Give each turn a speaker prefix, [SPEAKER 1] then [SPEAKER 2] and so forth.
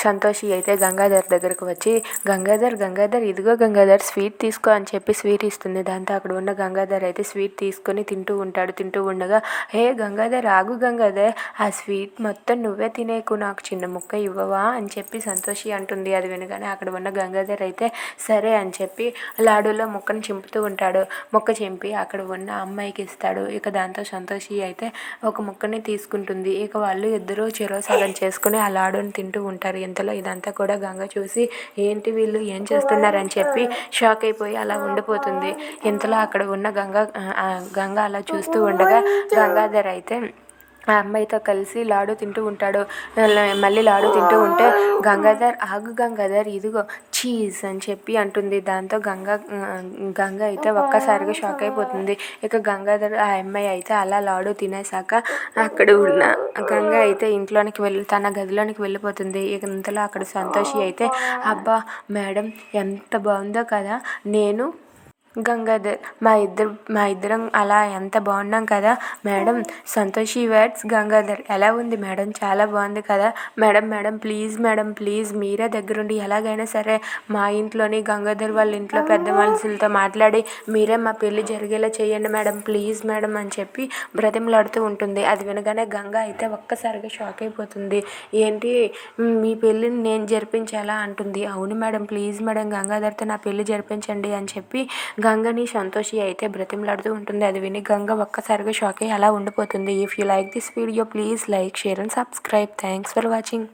[SPEAKER 1] సంతోషి అయితే గంగాధర్ దగ్గరకు వచ్చి, గంగాధర్ ఇదిగో గంగాధర్ స్వీట్ తీసుకో అని చెప్పి స్వీట్ ఇస్తుంది. దాంతో అక్కడ ఉన్న గంగాధర్ అయితే స్వీట్ తీసుకొని తింటూ ఉంటాడు. తింటూ ఉండగా, హే గంగాధర్ ఆగు గంగాధర్, ఆ స్వీట్ మొత్తం నువ్వే తినేకు, నాకు చిన్న ముక్క ఇవ్వవా అని చెప్పి సంతోషి అంటుంది. అది వినగానే అక్కడ ఉన్న గంగాధర్ అయితే సరే అని చెప్పి లాడూలో ముక్కను చింపుతూ ఉంటాడు. ముక్క చింపి అక్కడ ఉన్న అమ్మాయికి ఇస్తాడు. ఇక దాంతో సంతోషి అయితే ఒక ముక్కని తీసుకుంటుంది. ఇక వాళ్ళు ఇద్దరూ చెరో సగం చేసుకుని ఆ లాడూని తింటూ ఉంటారు. ఇంతలో ఇదంతా కూడా గంగ చూసి, ఏంటి వీళ్ళు ఏం చేస్తున్నారని చెప్పి షాక్ అయిపోయి అలా ఉండిపోతుంది. ఇంతలో అక్కడ ఉన్న గంగ అలా చూస్తూ ఉండగా గంగాధర్ అయితే ఆ అమ్మాయితో కలిసి లాడు తింటూ ఉంటాడు. మళ్ళీ లాడు తింటూ ఉంటే, ఆగు గంగాధర్ ఇదిగో చీజ్ అని చెప్పి అంటుంది. దాంతో గంగ అయితే ఒక్కసారిగా షాక్ అయిపోతుంది. ఇక గంగాధర్ ఆ అమ్మాయి అయితే అలా లాడు తినేసాక అక్కడ ఉన్న గంగ అయితే తన గదిలోనికి వెళ్ళిపోతుంది. ఇక ఇంతలో అక్కడ సంతోషి అయితే, అబ్బా మేడం ఎంత బాగుందో కదా, నేను గంగాధర్ మా ఇద్దరం అలా ఎంత బాగున్నాం కదా మేడం. సంతోషి వర్డ్స్ గంగాధర్ ఎలా ఉంది మేడం, చాలా బాగుంది కదా మేడం ప్లీజ్ మీరే దగ్గరుండి ఎలాగైనా సరే మా ఇంట్లోని గంగాధర్ వాళ్ళ ఇంట్లో పెద్ద మనుషులతో మాట్లాడి మీరే మా పెళ్లి జరిగేలా చేయండి మేడం, ప్లీజ్ మేడం అని చెప్పి బ్రతిమలాడుతూ ఉంటుంది. అది వినగానే గంగ అయితే ఒక్కసారిగా షాక్ అయిపోతుంది. ఏంటి మీ పెళ్ళిని నేను జరిపించాలా అంటుంది. అవును మేడం, ప్లీజ్ మేడం గంగాధర్తో నా పెళ్లి జరిపించండి అని చెప్పి గంగని సంతోషి అయితే బ్రతిమలాడుతూ ఉంటుంది. అది విని గంగ ఒక్కసారిగా షాక్ అయ్యి అలా ఉండిపోతుంది. If you like this video please like, share and subscribe. Thanks for watching.